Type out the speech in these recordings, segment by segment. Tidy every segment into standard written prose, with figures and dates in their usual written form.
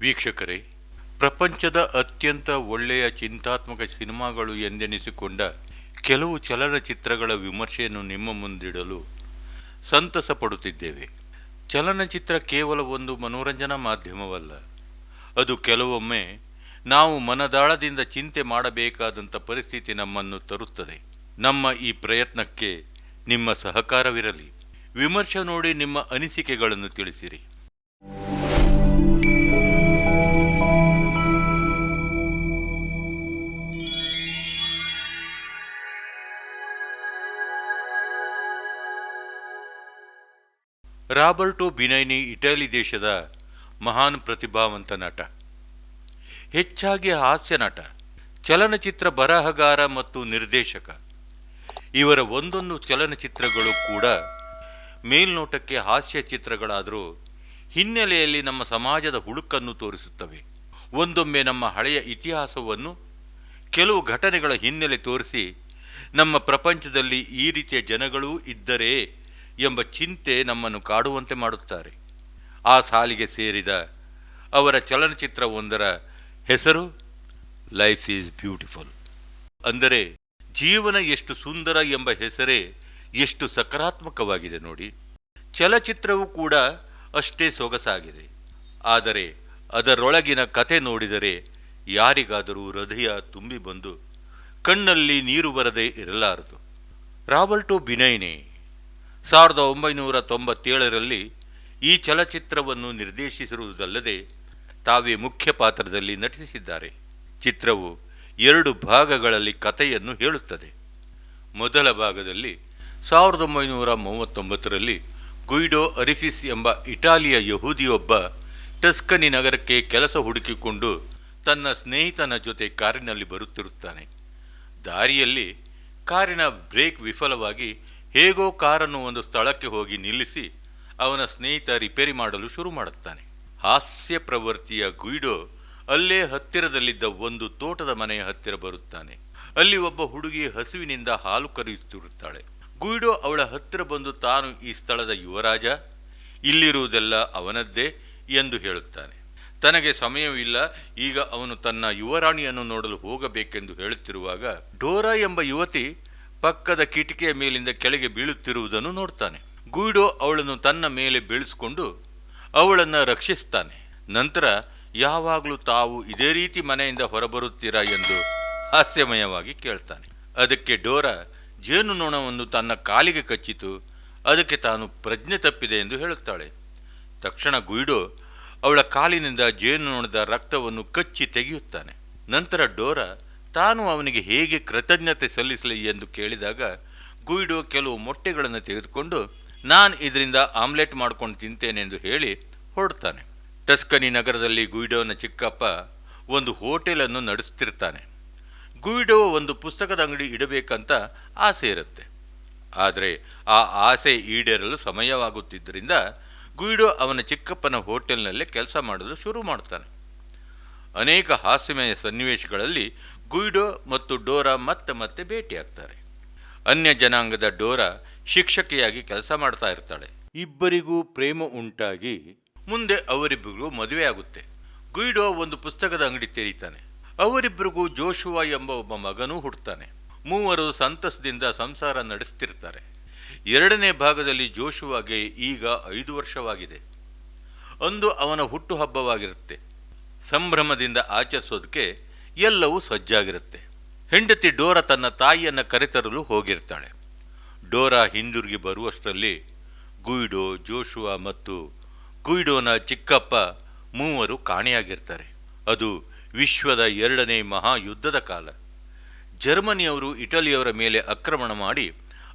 ವೀಕ್ಷಕರೇ, ಪ್ರಪಂಚದ ಅತ್ಯಂತ ಒಳ್ಳೆಯ ಚಿಂತಾತ್ಮಕ ಸಿನಿಮಾಗಳು ಎಂದೆನಿಸಿಕೊಂಡ ಕೆಲವು ಚಲನಚಿತ್ರಗಳ ವಿಮರ್ಶೆಯನ್ನು ನಿಮ್ಮ ಮುಂದಿಡಲು ಸಂತಸ ಪಡುತ್ತಿದ್ದೇವೆ. ಚಲನಚಿತ್ರ ಕೇವಲ ಒಂದು ಮನೋರಂಜನಾ ಮಾಧ್ಯಮವಲ್ಲ, ಅದು ಕೆಲವೊಮ್ಮೆ ನಾವು ಮನದಾಳದಿಂದ ಚಿಂತೆ ಮಾಡಬೇಕಾದಂಥ ಪರಿಸ್ಥಿತಿ ನಮ್ಮನ್ನು ತರುತ್ತದೆ. ನಮ್ಮ ಈ ಪ್ರಯತ್ನಕ್ಕೆ ನಿಮ್ಮ ಸಹಕಾರವಿರಲಿ. ವಿಮರ್ಶೆ ನೋಡಿ ನಿಮ್ಮ ಅನಿಸಿಕೆಗಳನ್ನು ತಿಳಿಸಿರಿ. ರಾಬರ್ಟೋ ಬಿನೈನಿ ಇಟಲಿ ದೇಶದ ಮಹಾನ್ ಪ್ರತಿಭಾವಂತ ನಟ, ಹೆಚ್ಚಾಗಿ ಹಾಸ್ಯ ನಟ, ಚಲನಚಿತ್ರ ಬರಹಗಾರ ಮತ್ತು ನಿರ್ದೇಶಕ. ಇವರ ಒಂದೊಂದು ಚಲನಚಿತ್ರಗಳು ಕೂಡ ಮೇಲ್ನೋಟಕ್ಕೆ ಹಾಸ್ಯ ಚಿತ್ರಗಳಾದರೂ ಹಿನ್ನೆಲೆಯಲ್ಲಿ ನಮ್ಮ ಸಮಾಜದ ಹುಡುಕನ್ನು ತೋರಿಸುತ್ತವೆ. ಒಂದೊಮ್ಮೆ ನಮ್ಮ ಹಳೆಯ ಇತಿಹಾಸವನ್ನು ಕೆಲವು ಘಟನೆಗಳ ಹಿನ್ನೆಲೆ ತೋರಿಸಿ ನಮ್ಮ ಪ್ರಪಂಚದಲ್ಲಿ ಈ ರೀತಿಯ ಜನಗಳೂ ಇದ್ದರೇ ಎಂಬ ಚಿಂತೆ ನಮ್ಮನ್ನು ಕಾಡುವಂತೆ ಮಾಡುತ್ತಾರೆ. ಆ ಸಾಲಿಗೆ ಸೇರಿದ ಅವರ ಚಲನಚಿತ್ರ ಒಂದರ ಹೆಸರು ಲೈಫ್ ಈಸ್ ಬ್ಯೂಟಿಫುಲ್. ಅಂದರೆ ಜೀವನ ಎಷ್ಟು ಸುಂದರ ಎಂಬ ಹೆಸರೇ ಎಷ್ಟು ಸಕಾರಾತ್ಮಕವಾಗಿದೆ ನೋಡಿ. ಚಲಚಿತ್ರವೂ ಕೂಡ ಅಷ್ಟೇ ಸೊಗಸಾಗಿದೆ. ಆದರೆ ಅದರೊಳಗಿನ ಕತೆ ನೋಡಿದರೆ ಯಾರಿಗಾದರೂ ಹೃದಯ ತುಂಬಿ ಬಂದು ಕಣ್ಣಲ್ಲಿ ನೀರು ಬರದೇ ಇರಲಾರದು. ರಾಬರ್ಟೋ ಬಿನೈನಿ 1997ರಲ್ಲಿ ಈ ಚಲಚಿತ್ರವನ್ನು ನಿರ್ದೇಶಿಸಿರುವುದಲ್ಲದೆ ತಾವೇ ಮುಖ್ಯ ಪಾತ್ರದಲ್ಲಿ ನಟಿಸಿದ್ದಾರೆ. ಚಿತ್ರವು 2 ಭಾಗಗಳಲ್ಲಿ ಕಥೆಯನ್ನು ಹೇಳುತ್ತದೆ. ಮೊದಲ ಭಾಗದಲ್ಲಿ 1939ರಲ್ಲಿ ಗುಯಿಡೋ ಅರಿಫಿಸ್ ಎಂಬ ಇಟಾಲಿಯ ಯಹೂದಿಯೊಬ್ಬ ಟಸ್ಕನಿ ನಗರಕ್ಕೆ ಕೆಲಸ ಹುಡುಕಿಕೊಂಡು ತನ್ನ ಸ್ನೇಹಿತನ ಜೊತೆ ಕಾರಿನಲ್ಲಿ ಬರುತ್ತಿರುತ್ತಾನೆ. ದಾರಿಯಲ್ಲಿ ಕಾರಿನ ಬ್ರೇಕ್ ವಿಫಲವಾಗಿ ಹೇಗೋ ಕಾರನ್ನು ಒಂದು ಸ್ಥಳಕ್ಕೆ ಹೋಗಿ ನಿಲ್ಲಿಸಿ ಅವನ ಸ್ನೇಹಿತ ರಿಪೇರಿ ಮಾಡಲು ಶುರು ಮಾಡುತ್ತಾನೆ. ಹಾಸ್ಯ ಪ್ರವೃತ್ತಿಯ ಗುಯಿಡೋ ಅಲ್ಲೇ ಹತ್ತಿರದಲ್ಲಿದ್ದ ಒಂದು ತೋಟದ ಮನೆಯ ಹತ್ತಿರ ಬರುತ್ತಾನೆ. ಅಲ್ಲಿ ಒಬ್ಬ ಹುಡುಗಿ ಹಸುವಿನಿಂದ ಹಾಲು ಕರೆಯುತ್ತಿರುತ್ತಾಳೆ. ಗುಯಿಡೋ ಅವಳ ಹತ್ತಿರ ಬಂದು ತಾನು ಈ ಸ್ಥಳದ ಯುವರಾಜ, ಇಲ್ಲಿರುವುದೆಲ್ಲ ಅವನದ್ದೇ ಎಂದು ಹೇಳುತ್ತಾನೆ. ತನಗೆ ಸಮಯವಿಲ್ಲ, ಈಗ ಅವನು ತನ್ನ ಯುವರಾಣಿಯನ್ನು ನೋಡಲು ಹೋಗಬೇಕೆಂದು ಹೇಳುತ್ತಿರುವಾಗ ಡೋರಾ ಎಂಬ ಯುವತಿ ಪಕ್ಕದ ಕಿಟಿಕಿಯ ಮೇಲಿಂದ ಕೆಳಗೆ ಬೀಳುತ್ತಿರುವುದನ್ನು ನೋಡ್ತಾನೆ. ಗುಯಿಡೋ ಅವಳನ್ನು ತನ್ನ ಮೇಲೆ ಬೀಳಿಸಿಕೊಂಡು ಅವಳನ್ನು ರಕ್ಷಿಸ್ತಾನೆ. ನಂತರ ಯಾವಾಗಲೂ ತಾವು ಇದೇ ರೀತಿ ಮನೆಯಿಂದ ಹೊರಬರುತ್ತೀರಾ ಎಂದು ಹಾಸ್ಯಮಯವಾಗಿ ಕೇಳ್ತಾನೆ. ಅದಕ್ಕೆ ಡೋರಾ ಜೇನುನೊಣವನ್ನು ತನ್ನ ಕಾಲಿಗೆ ಕಚ್ಚಿತು, ಅದಕ್ಕೆ ತಾನು ಪ್ರಜ್ಞೆ ತಪ್ಪಿದೆ ಎಂದು ಹೇಳುತ್ತಾಳೆ. ತಕ್ಷಣ ಗುಯಿಡೋ ಅವಳ ಕಾಲಿನಿಂದ ಜೇನುನೊಣದ ರಕ್ತವನ್ನು ಕಚ್ಚಿ ತೆಗೆಯುತ್ತಾನೆ. ನಂತರ ಡೋರಾ ತಾನು ಅವನಿಗೆ ಹೇಗೆ ಕೃತಜ್ಞತೆ ಸಲ್ಲಿಸಲಿ ಎಂದು ಕೇಳಿದಾಗ ಗುಯಿಡೋ ಕೆಲವು ಮೊಟ್ಟೆಗಳನ್ನು ತೆಗೆದುಕೊಂಡು ನಾನು ಇದರಿಂದ ಆಮ್ಲೆಟ್ ಮಾಡ್ಕೊಂಡು ತಿಂತೇನೆ ಎಂದು ಹೇಳಿ ಹೊರಡ್ತಾನೆ. ಟಸ್ಕನಿ ನಗರದಲ್ಲಿ ಗುಯಿಡೋನ ಚಿಕ್ಕಪ್ಪ ಒಂದು ಹೋಟೆಲನ್ನು ನಡೆಸ್ತಿರ್ತಾನೆ. ಗುಯಿಡೋ ಒಂದು ಪುಸ್ತಕದ ಅಂಗಡಿ ಇಡಬೇಕಂತ ಆಸೆ ಇರುತ್ತೆ. ಆದರೆ ಆ ಆಸೆ ಈಡೇರಲು ಸಮಯವಾಗುತ್ತಿದ್ದರಿಂದ ಗುಯಿಡೋ ಅವನ ಚಿಕ್ಕಪ್ಪನ ಹೋಟೆಲ್ನಲ್ಲೇ ಕೆಲಸ ಮಾಡಲು ಶುರು ಮಾಡ್ತಾನೆ. ಅನೇಕ ಹಾಸ್ಯಮಯ ಸನ್ನಿವೇಶಗಳಲ್ಲಿ ಗುಯಿಡೋ ಮತ್ತು ಡೋರಾ ಮತ್ತೆ ಭೇಟಿಯಾಗ್ತಾರೆ. ಅನ್ಯ ಜನಾಂಗದ ಡೋರಾ ಶಿಕ್ಷಕಿಯಾಗಿ ಕೆಲಸ ಮಾಡ್ತಾ ಇರ್ತಾಳೆ. ಇಬ್ಬರಿಗೂ ಪ್ರೇಮ ಉಂಟಾಗಿ ಮುಂದೆ ಅವರಿಬ್ಬರಿಗೂ ಮದುವೆ ಆಗುತ್ತೆ. ಗುಯಿಡೋ ಒಂದು ಪುಸ್ತಕದ ಅಂಗಡಿ ತೆರೀತಾನೆ. ಅವರಿಬ್ಬರಿಗೂ ಜೋಶುವಾ ಎಂಬ ಒಬ್ಬ ಮಗನೂ ಹುಟ್ಟುತ್ತಾನೆ. ಮೂವರು ಸಂತಸದಿಂದ ಸಂಸಾರ ನಡೆಸ್ತಿರ್ತಾರೆ. 2ನೇ ಭಾಗದಲ್ಲಿ ಜೋಶುವಾಗೆ ಈಗ 5 ವರ್ಷವಾಗಿದೆ. ಅಂದು ಅವನ ಹುಟ್ಟುಹಬ್ಬವಾಗಿರುತ್ತೆ. ಸಂಭ್ರಮದಿಂದ ಆಚರಿಸೋದಕ್ಕೆ ಎಲ್ಲವೂ ಸಜ್ಜಾಗಿರುತ್ತೆ. ಹೆಂಡತಿ ಡೋರಾ ತನ್ನ ತಾಯಿಯನ್ನು ಕರೆತರಲು ಹೋಗಿರ್ತಾಳೆ. ಡೋರಾ ಹಿಂದಿರುಗಿ ಬರುವಷ್ಟರಲ್ಲಿ ಗುಯಿಡೋ, ಜೋಶುವಾ ಮತ್ತು ಗುಯಿಡೋನ ಚಿಕ್ಕಪ್ಪ ಮೂವರು ಕಾಣೆಯಾಗಿರ್ತಾರೆ. ಅದು ವಿಶ್ವದ 2ನೇ ಮಹಾಯುದ್ಧದ ಕಾಲ. ಜರ್ಮನಿಯವರು ಇಟಲಿಯವರ ಮೇಲೆ ಆಕ್ರಮಣ ಮಾಡಿ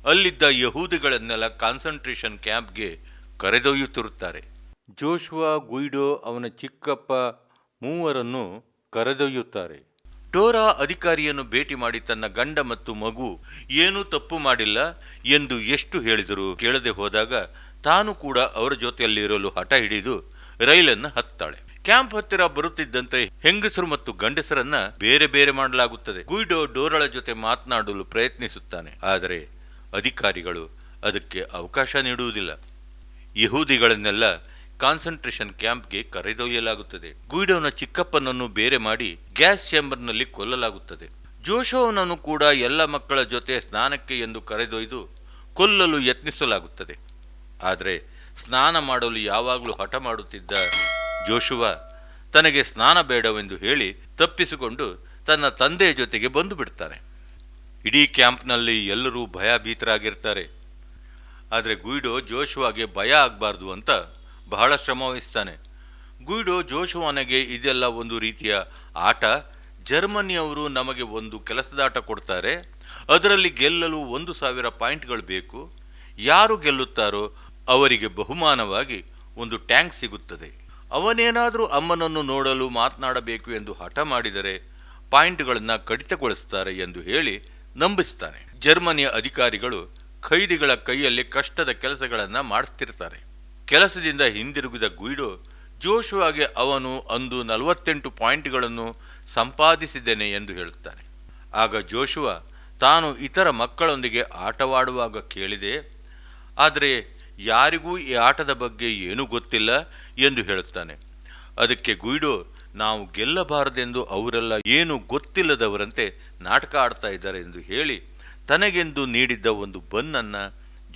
ಅಲ್ಲಿದ್ದ ಯಹೂದಿಗಳನ್ನೆಲ್ಲ ಕಾನ್ಸಂಟ್ರೇಷನ್ ಕ್ಯಾಂಪ್ಗೆ ಕರೆದೊಯ್ಯುತ್ತಿರುತ್ತಾರೆ. ಜೋಶುವಾ, ಗುಯಿಡೋ, ಅವನ ಚಿಕ್ಕಪ್ಪ ಮೂವರನ್ನು ಕರೆದೊಯ್ಯುತ್ತಾರೆ. ಡೋರಾ ಅಧಿಕಾರಿಯನ್ನು ಭೇಟಿ ಮಾಡಿ ತನ್ನ ಗಂಡ ಮತ್ತು ಮಗು ಏನೂ ತಪ್ಪು ಮಾಡಿಲ್ಲ ಎಂದು ಎಷ್ಟು ಹೇಳಿದರೂ ಕೇಳದೆ ಹೋದಾಗ ತಾನು ಕೂಡ ಅವರ ಜೊತೆಯಲ್ಲಿರಲು ಹಠ ಹಿಡಿದು ರೈಲನ್ನು ಹತ್ತಾಳೆ. ಕ್ಯಾಂಪ್ ಹತ್ತಿರ ಬರುತ್ತಿದ್ದಂತೆ ಹೆಂಗಸರು ಮತ್ತು ಗಂಡಸರನ್ನ ಬೇರೆ ಬೇರೆ ಮಾಡಲಾಗುತ್ತದೆ. ಗುಯಿಡೋ ಡೋರಾಳ ಜೊತೆ ಮಾತನಾಡಲು ಪ್ರಯತ್ನಿಸುತ್ತಾನೆ. ಆದರೆ ಅಧಿಕಾರಿಗಳು ಅದಕ್ಕೆ ಅವಕಾಶ ನೀಡುವುದಿಲ್ಲ. ಯಹೂದಿಗಳನ್ನೆಲ್ಲ ಕಾನ್ಸಂಟ್ರೇಷನ್ ಕ್ಯಾಂಪ್ಗೆ ಕರೆದೊಯ್ಯಲಾಗುತ್ತದೆ. ಗುಯಿಡೋನ ಚಿಕ್ಕಪ್ಪನನ್ನು ಬೇರೆ ಮಾಡಿ ಗ್ಯಾಸ್ ಚೇಂಬರ್ನಲ್ಲಿ ಕೊಲ್ಲಲಾಗುತ್ತದೆ. ಜೋಶುವನನ್ನು ಕೂಡ ಎಲ್ಲ ಮಕ್ಕಳ ಜೊತೆ ಸ್ನಾನಕ್ಕೆ ಎಂದು ಕರೆದೊಯ್ದು ಕೊಲ್ಲಲು ಯತ್ನಿಸಲಾಗುತ್ತದೆ. ಆದರೆ ಸ್ನಾನ ಮಾಡಲು ಯಾವಾಗಲೂ ಹಠ ಮಾಡುತ್ತಿದ್ದ ಜೋಶುವ ತನಗೆ ಸ್ನಾನ ಬೇಡವೆಂದು ಹೇಳಿ ತಪ್ಪಿಸಿಕೊಂಡು ತನ್ನ ತಂದೆಯ ಜೊತೆಗೆ ಬಂದು ಬಿಡ್ತಾನೆ. ಇಡೀ ಕ್ಯಾಂಪ್ನಲ್ಲಿ ಎಲ್ಲರೂ ಭಯಭೀತರಾಗಿರ್ತಾರೆ. ಆದರೆ ಗುಯಿಡೋ ಜೋಶುವಾಗೆ ಭಯ ಆಗಬಾರ್ದು ಅಂತ ಬಹಳ ಶ್ರಮ ವಹಿಸ್ತಾನೆ. ಗುಯಿಡೋ ಜೋಶುವನಿಗೆ ಇದೆಲ್ಲ ಒಂದು ರೀತಿಯ ಆಟ. ಜರ್ಮನಿಯವರು ನಮಗೆ ಒಂದು ಕೆಲಸದಾಟ ಕೊಡ್ತಾರೆ, ಅದರಲ್ಲಿ ಗೆಲ್ಲಲು 1,000 ಪಾಯಿಂಟ್ಗಳು ಬೇಕು. ಯಾರು ಗೆಲ್ಲುತ್ತಾರೋ ಅವರಿಗೆ ಬಹುಮಾನವಾಗಿ ಒಂದು ಟ್ಯಾಂಕ್ ಸಿಗುತ್ತದೆ. ಅವನೇನಾದರೂ ಅಮ್ಮನನ್ನು ನೋಡಲು ಮಾತನಾಡಬೇಕು ಎಂದು ಹಠ ಮಾಡಿದರೆ ಪಾಯಿಂಟ್ಗಳನ್ನು ಕಡಿತಗೊಳಿಸ್ತಾರೆ ಎಂದು ಹೇಳಿ ನಂಬಿಸ್ತಾನೆ. ಜರ್ಮನಿಯ ಅಧಿಕಾರಿಗಳು ಖೈದಿಗಳ ಕೈಯಲ್ಲಿ ಕಷ್ಟದ ಕೆಲಸಗಳನ್ನು ಮಾಡ್ತಿರ್ತಾರೆ. ಕೆಲಸದಿಂದ ಹಿಂದಿರುಗಿದ ಗುಯಿಡೋ ಜೋಶುವಾಗೆ ಅವನು ಅಂದು 48 ಪಾಯಿಂಟ್ಗಳನ್ನು ಸಂಪಾದಿಸಿದ್ದೇನೆ ಎಂದು ಹೇಳುತ್ತಾನೆ. ಆಗ ಜೋಶುವ ತಾನು ಇತರ ಮಕ್ಕಳೊಂದಿಗೆ ಆಟವಾಡುವಾಗ ಕೇಳಿದೆ, ಆದರೆ ಯಾರಿಗೂ ಈ ಆಟದ ಬಗ್ಗೆ ಏನೂ ಗೊತ್ತಿಲ್ಲ ಎಂದು ಹೇಳುತ್ತಾನೆ. ಅದಕ್ಕೆ ಗುಯಿಡೋ, ನಾವು ಗೆಲ್ಲಬಾರದೆಂದು ಅವರೆಲ್ಲ ಏನು ಗೊತ್ತಿಲ್ಲದವರಂತೆ ನಾಟಕ ಆಡ್ತಾ ಇದ್ದಾರೆ ಎಂದು ಹೇಳಿ ತನಗೆಂದು ನೀಡಿದ್ದ ಒಂದು ಬನ್ನನ್ನು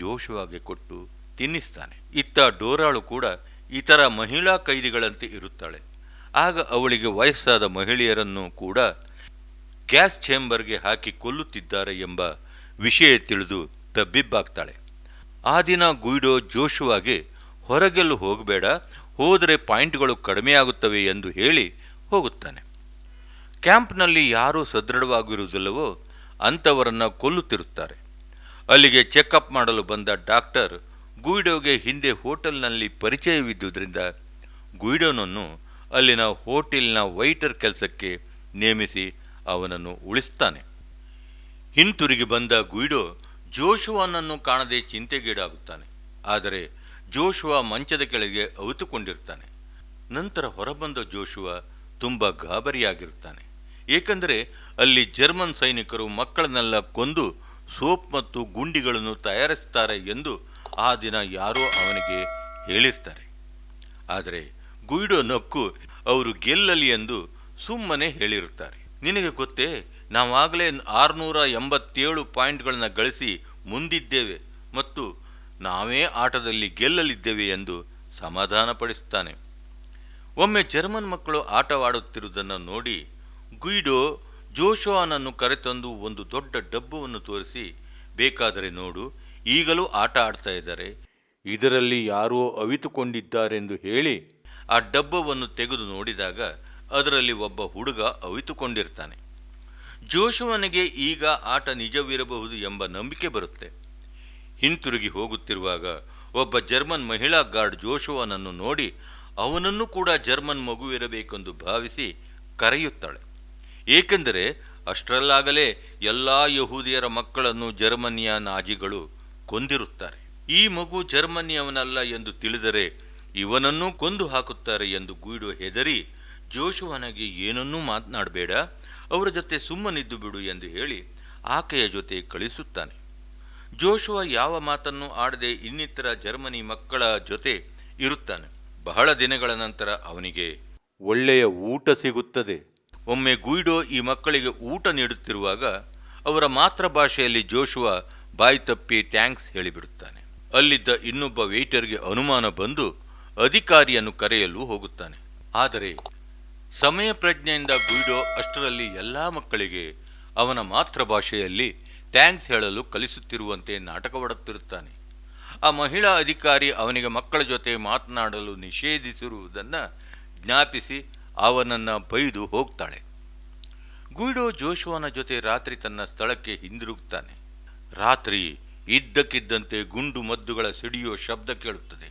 ಜೋಶುವಾಗೆ ಕೊಟ್ಟು ತಿನ್ನಿಸ್ತಾನೆ. ಇತ್ತ ಡೋರಾಳು ಕೂಡ ಇತರ ಮಹಿಳಾ ಕೈದಿಗಳಂತೆ ಇರುತ್ತಾಳೆ. ಆಗ ಅವಳಿಗೆ ವಯಸ್ಸಾದ ಮಹಿಳೆಯರನ್ನು ಕೂಡ ಗ್ಯಾಸ್ ಚೇಂಬರ್ಗೆ ಹಾಕಿ ಕೊಲ್ಲುತ್ತಿದ್ದಾರೆ ಎಂಬ ವಿಷಯ ತಿಳಿದು ತಬ್ಬಿಬ್ಬಾಗ್ತಾಳೆ. ಆ ದಿನ ಗುಯಿಡೋ ಜೋಶುವಾಗೆ ಹೊರಗೆಲ್ಲೂ ಹೋಗಬೇಡ, ಹೋದರೆ ಪಾಯಿಂಟ್ಗಳು ಕಡಿಮೆಯಾಗುತ್ತವೆ ಎಂದು ಹೇಳಿ ಹೋಗುತ್ತಾನೆ. ಕ್ಯಾಂಪ್ನಲ್ಲಿ ಯಾರೂ ಸದೃಢವಾಗಿರುವುದಿಲ್ಲವೋ ಅಂಥವರನ್ನು ಕೊಲ್ಲುತ್ತಿರುತ್ತಾರೆ. ಅಲ್ಲಿಗೆ ಚೆಕಪ್ ಮಾಡಲು ಬಂದ ಡಾಕ್ಟರ್ ಗುಯಿಡೋಗೆ ಹಿಂದೆ ಹೋಟೆಲ್ನಲ್ಲಿ ಪರಿಚಯವಿದ್ದುದರಿಂದ ಗುಯಿಡೋನನ್ನು ಅಲ್ಲಿನ ಹೋಟೆಲ್ನ ವೈಟರ್ ಕೆಲಸಕ್ಕೆ ನೇಮಿಸಿ ಅವನನ್ನು ಉಳಿಸ್ತಾನೆ. ಹಿಂತಿರುಗಿ ಬಂದ ಗುಯಿಡೋ ಜೋಶುವನನ್ನು ಕಾಣದೆ ಚಿಂತೆಗೀಡಾಗುತ್ತಾನೆ. ಆದರೆ ಜೋಶುವ ಮಂಚದ ಕೆಳಗೆ ಅವಿತುಕೊಂಡಿರ್ತಾನೆ. ನಂತರ ಹೊರಬಂದ ಜೋಶುವ ತುಂಬ ಗಾಬರಿಯಾಗಿರುತ್ತಾನೆ. ಏಕೆಂದರೆ ಅಲ್ಲಿ ಜರ್ಮನ್ ಸೈನಿಕರು ಮಕ್ಕಳನ್ನೆಲ್ಲ ಕೊಂದು ಸೋಪ್ ಮತ್ತು ಗುಂಡಿಗಳನ್ನು ತಯಾರಿಸುತ್ತಾರೆ ಎಂದು ಆ ದಿನ ಯಾರೋ ಅವನಿಗೆ ಹೇಳಿರ್ತಾರೆ. ಆದರೆ ಗುಯಿಡೋ ನಕ್ಕು ಅವರು ಗೆಲ್ಲಲಿ ಎಂದು ಸುಮ್ಮನೆ ಹೇಳಿರುತ್ತಾರೆ. ನಿನಗೆ ಗೊತ್ತೇ, ನಾವಾಗಲೇ 687 ಪಾಯಿಂಟ್ಗಳನ್ನು ಗಳಿಸಿ ಮುಂದಿದ್ದೇವೆ ಮತ್ತು ನಾವೇ ಆಟದಲ್ಲಿ ಗೆಲ್ಲಲಿದ್ದೇವೆ ಎಂದು ಸಮಾಧಾನಪಡಿಸುತ್ತಾನೆ. ಒಮ್ಮೆ ಜರ್ಮನ್ ಮಕ್ಕಳು ಆಟವಾಡುತ್ತಿರುವುದನ್ನು ನೋಡಿ ಗುಯಿಡೋ ಜೋಶುವನನ್ನು ಕರೆತಂದು ಒಂದು ದೊಡ್ಡ ಡಬ್ಬವನ್ನು ತೋರಿಸಿ, ಬೇಕಾದರೆ ನೋಡು, ಈಗಲೂ ಆಟ ಆಡ್ತಾ ಇದ್ದಾರೆ, ಇದರಲ್ಲಿ ಯಾರೋ ಅವಿತುಕೊಂಡಿದ್ದಾರೆಂದು ಹೇಳಿ ಆ ಡಬ್ಬವನ್ನು ತೆಗೆದು ನೋಡಿದಾಗ ಅದರಲ್ಲಿ ಒಬ್ಬ ಹುಡುಗ ಅವಿತುಕೊಂಡಿರ್ತಾನೆ. ಜೋಶುವನಿಗೆ ಈಗ ಆಟ ನಿಜವಿರಬಹುದು ಎಂಬ ನಂಬಿಕೆ ಬರುತ್ತೆ. ಹಿಂತಿರುಗಿ ಹೋಗುತ್ತಿರುವಾಗ ಒಬ್ಬ ಜರ್ಮನ್ ಮಹಿಳಾ ಗಾರ್ಡ್ ಜೋಶುವನನ್ನು ನೋಡಿ ಅವನನ್ನು ಕೂಡ ಜರ್ಮನ್ ಮಗುವಿರಬೇಕೆಂದು ಭಾವಿಸಿ ಕರೆಯುತ್ತಾಳೆ. ಏಕೆಂದರೆ ಅಷ್ಟರಲ್ಲಾಗಲೇ ಎಲ್ಲ ಯಹೂದಿಯರ ಮಕ್ಕಳನ್ನು ಜರ್ಮನಿಯ ನಾಜಿಗಳು ಕೊಂದಿರುತ್ತಾರೆ. ಈ ಮಗು ಜರ್ಮನಿಯವನಲ್ಲ ಎಂದು ತಿಳಿದರೆ ಇವನನ್ನೂ ಕೊಂದು ಹಾಕುತ್ತಾರೆ ಎಂದು ಗುಯಿಡೋ ಹೆದರಿ ಜೋಶುವನಿಗೆ ಏನನ್ನೂ ಮಾತನಾಡಬೇಡ, ಅವರ ಜೊತೆ ಸುಮ್ಮನಿದ್ದು ಬಿಡು ಎಂದು ಹೇಳಿ ಆಕೆಯ ಜೊತೆ ಕಳಿಸುತ್ತಾನೆ. ಜೋಶುವ ಯಾವ ಮಾತನ್ನು ಆಡದೆ ಇನ್ನಿತರ ಜರ್ಮನಿ ಮಕ್ಕಳ ಜೊತೆ ಇರುತ್ತಾನೆ. ಬಹಳ ದಿನಗಳ ನಂತರ ಅವನಿಗೆ ಒಳ್ಳೆಯ ಊಟ ಸಿಗುತ್ತದೆ. ಒಮ್ಮೆ ಗುಯಿಡೋ ಈ ಮಕ್ಕಳಿಗೆ ಊಟ ನೀಡುತ್ತಿರುವಾಗ ಅವರ ಮಾತೃಭಾಷೆಯಲ್ಲಿ ಜೋಶುವ ಬಾಯಿ ತಪ್ಪಿ ಥ್ಯಾಂಕ್ಸ್ ಹೇಳಿಬಿಡುತ್ತಾನೆ. ಅಲ್ಲಿದ್ದ ಇನ್ನೊಬ್ಬ ವೇಟರ್ಗೆ ಅನುಮಾನ ಬಂದು ಅಧಿಕಾರಿಯನ್ನು ಕರೆಯಲು ಹೋಗುತ್ತಾನೆ. ಆದರೆ ಸಮಯ ಪ್ರಜ್ಞೆಯಿಂದ ಗುಯಿಡೋ ಅಷ್ಟರಲ್ಲಿ ಎಲ್ಲ ಮಕ್ಕಳಿಗೆ ಅವನ ಮಾತೃಭಾಷೆಯಲ್ಲಿ ಥ್ಯಾಂಕ್ಸ್ ಹೇಳಲು ಕಲಿಸುತ್ತಿರುವಂತೆ ನಾಟಕವಾಡುತ್ತಿರುತ್ತಾನೆ. ಆ ಮಹಿಳಾ ಅಧಿಕಾರಿ ಅವನಿಗೆ ಮಕ್ಕಳ ಜೊತೆ ಮಾತನಾಡಲು ನಿಷೇಧಿಸಿರುವುದನ್ನು ಜ್ಞಾಪಿಸಿ ಅವನನ್ನು ಬೈದು ಹೋಗ್ತಾಳೆ. ಗುಯಿಡೋ ಜೋಶುವನ ಜೊತೆ ರಾತ್ರಿ ತನ್ನ ಸ್ಥಳಕ್ಕೆ ಹಿಂದಿರುಗುತ್ತಾನೆ. ರಾತ್ರಿ ಇದ್ದಕ್ಕಿದ್ದಂತೆ ಗುಂಡು ಮದ್ದುಗಳ ಸಿಡಿಯುವ ಶಬ್ದ ಕೇಳುತ್ತದೆ.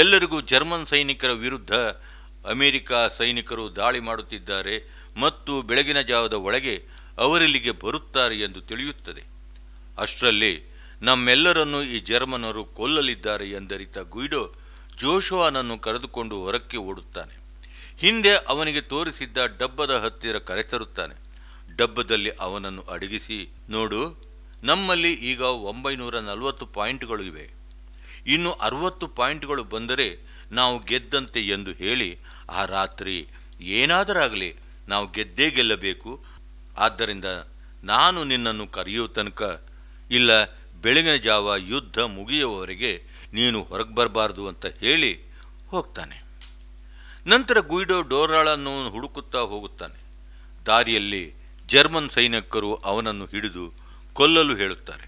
ಎಲ್ಲರಿಗೂ ಜರ್ಮನ್ ಸೈನಿಕರ ವಿರುದ್ಧ ಅಮೆರಿಕ ಸೈನಿಕರು ದಾಳಿ ಮಾಡುತ್ತಿದ್ದಾರೆ ಮತ್ತು ಬೆಳಗಿನ ಜಾವದ ಒಳಗೆ ಅವರಿಲ್ಲಿಗೆ ಬರುತ್ತಾರೆ ಎಂದು ತಿಳಿಯುತ್ತದೆ. ಅಷ್ಟರಲ್ಲಿ ನಮ್ಮೆಲ್ಲರನ್ನೂ ಈ ಜರ್ಮನರು ಕೊಲ್ಲಲಿದ್ದಾರೆ ಎಂದರಿತ ಗುಯಿಡೋ ಜೋಶುವನನ್ನು ಕರೆದುಕೊಂಡು ಹೊರಕ್ಕೆ ಓಡುತ್ತಾನೆ. ಹಿಂದೆ ಅವನಿಗೆ ತೋರಿಸಿದ್ದ ಡಬ್ಬದ ಹತ್ತಿರ ಕರೆತರುತ್ತಾನೆ. ಡಬ್ಬದಲ್ಲಿ ಅವನನ್ನು ಅಡಗಿಸಿ, ನೋಡು, ನಮ್ಮಲ್ಲಿ ಈಗ 940 ಪಾಯಿಂಟ್ಗಳು ಇವೆ. ಇನ್ನು 60 ಪಾಯಿಂಟ್ಗಳು ಬಂದರೆ ನಾವು ಗೆದ್ದಂತೆ ಎಂದು ಹೇಳಿ ಆ ರಾತ್ರಿ ಏನಾದರಾಗಲಿ ನಾವು ಗೆದ್ದೇ ಗೆಲ್ಲಬೇಕು, ಆದ್ದರಿಂದ ನಾನು ನಿನ್ನನ್ನು ಕರೆಯುವ ತನಕ ಇಲ್ಲ ಬೆಳಗಿನ ಜಾವ ಯುದ್ಧ ಮುಗಿಯುವವರೆಗೆ ನೀನು ಹೊರಗೆ ಬರಬಾರ್ದು ಅಂತ ಹೇಳಿ ಹೋಗ್ತಾನೆ. ನಂತರ ಗುಯಿಡೋ ಡೋರಾಳನ್ನು ಹುಡುಕುತ್ತಾ ಹೋಗುತ್ತಾನೆ. ದಾರಿಯಲ್ಲಿ ಜರ್ಮನ್ ಸೈನಿಕರು ಅವನನ್ನು ಹಿಡಿದು ಕೊಲ್ಲಲು ಹೇಳುತ್ತಾರೆ.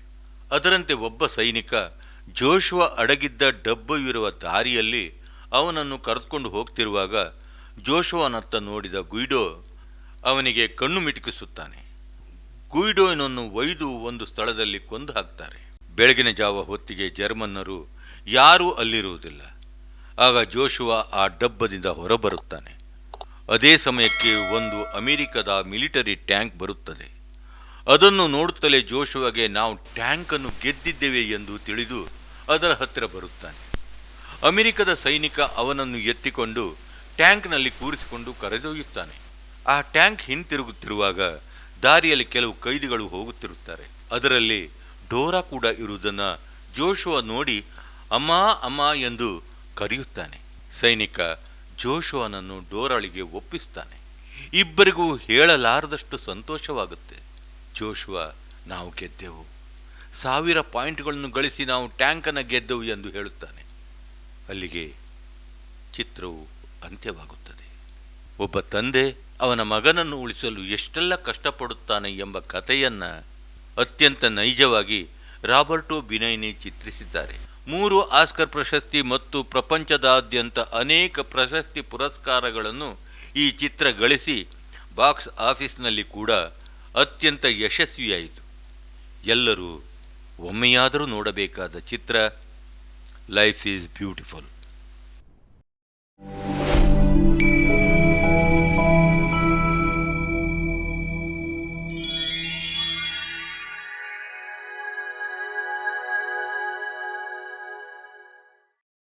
ಅದರಂತೆ ಒಬ್ಬ ಸೈನಿಕ ಜೋಶುವ ಅಡಗಿದ್ದ ಡಬ್ಬವಿರುವ ದಾರಿಯಲ್ಲಿ ಅವನನ್ನು ಕರೆದುಕೊಂಡು ಹೋಗ್ತಿರುವಾಗ ಜೋಶುವನತ್ತ ನೋಡಿದ ಗುಯಿಡೋ ಅವನಿಗೆ ಕಣ್ಣು ಮಿಟುಕಿಸುತ್ತಾನೆ. ಗುಯಿಡೋನನ್ನು ಒಯ್ದು ಒಂದು ಸ್ಥಳದಲ್ಲಿ ಕೊಂದು ಹಾಕ್ತಾರೆ. ಬೆಳಗಿನ ಜಾವ ಹೊತ್ತಿಗೆ ಜರ್ಮನ್ನರು ಯಾರೂ ಅಲ್ಲಿರುವುದಿಲ್ಲ. ಆಗ ಜೋಶುವ ಆ ಡಬ್ಬದಿಂದ ಹೊರಬರುತ್ತಾನೆ. ಅದೇ ಸಮಯಕ್ಕೆ ಒಂದು ಅಮೆರಿಕದ ಮಿಲಿಟರಿ ಟ್ಯಾಂಕ್ ಬರುತ್ತದೆ. ಅದನ್ನು ನೋಡುತ್ತಲೇ ಜೋಶುವಗೆ ನಾವು ಟ್ಯಾಂಕನ್ನು ಗೆದ್ದಿದ್ದೇವೆ ಎಂದು ತಿಳಿದು ಅದರ ಹತ್ತಿರ ಬರುತ್ತಾನೆ. ಅಮೆರಿಕದ ಸೈನಿಕ ಅವನನ್ನು ಎತ್ತಿಕೊಂಡು ಟ್ಯಾಂಕ್ನಲ್ಲಿ ಕೂರಿಸಿಕೊಂಡು ಕರೆದೊಯ್ಯುತ್ತಾನೆ. ಆ ಟ್ಯಾಂಕ್ ಹಿಂತಿರುಗುತ್ತಿರುವಾಗ ದಾರಿಯಲ್ಲಿ ಕೆಲವು ಕೈದಿಗಳು ಹೋಗುತ್ತಿರುತ್ತಾರೆ. ಅದರಲ್ಲಿ ಡೋರಾ ಕೂಡ ಇರುವುದನ್ನು ಜೋಶುವ ನೋಡಿ ಅಮ್ಮ ಅಮ್ಮ ಎಂದು ಕರೆಯುತ್ತಾನೆ. ಸೈನಿಕ ಜೋಶುವನನ್ನು ಡೋರಾಳಿಗೆ ಒಪ್ಪಿಸ್ತಾನೆ. ಇಬ್ಬರಿಗೂ ಹೇಳಲಾರದಷ್ಟು ಸಂತೋಷವಾಗುತ್ತೆ. ಜೋಶುವ ನಾವು ಗೆದ್ದೆವು, 1000 ಪಾಯಿಂಟ್ಗಳನ್ನು ಗಳಿಸಿ ನಾವು ಟ್ಯಾಂಕನ್ನು ಗೆದ್ದೆವು ಎಂದು ಹೇಳುತ್ತಾನೆ. ಅಲ್ಲಿಗೆ ಚಿತ್ರವು ಅಂತ್ಯವಾಗುತ್ತದೆ. ಒಬ್ಬ ತಂದೆ ಅವನ ಮಗನನ್ನು ಉಳಿಸಲು ಎಷ್ಟೆಲ್ಲ ಕಷ್ಟಪಡುತ್ತಾನೆ ಎಂಬ ಕಥೆಯನ್ನು ಅತ್ಯಂತ ನೈಜವಾಗಿ ರಾಬರ್ಟೋ ಬಿನೈನಿ ಚಿತ್ರಿಸಿದ್ದಾರೆ. 3 ಆಸ್ಕರ್ ಪ್ರಶಸ್ತಿ ಮತ್ತು ಪ್ರಪಂಚದಾದ್ಯಂತ ಅನೇಕ ಪ್ರಶಸ್ತಿ ಪುರಸ್ಕಾರಗಳನ್ನು ಈ ಚಿತ್ರ ಗಳಿಸಿ ಬಾಕ್ಸ್ ಆಫೀಸ್ನಲ್ಲಿ ಕೂಡ ಅತ್ಯಂತ ಯಶಸ್ವಿಯಾಯಿತು. ಎಲ್ಲರೂ ಒಮ್ಮೆಯಾದರೂ ನೋಡಬೇಕಾದ ಚಿತ್ರ ಲೈಫ್ ಈಸ್ ಬ್ಯೂಟಿಫುಲ್.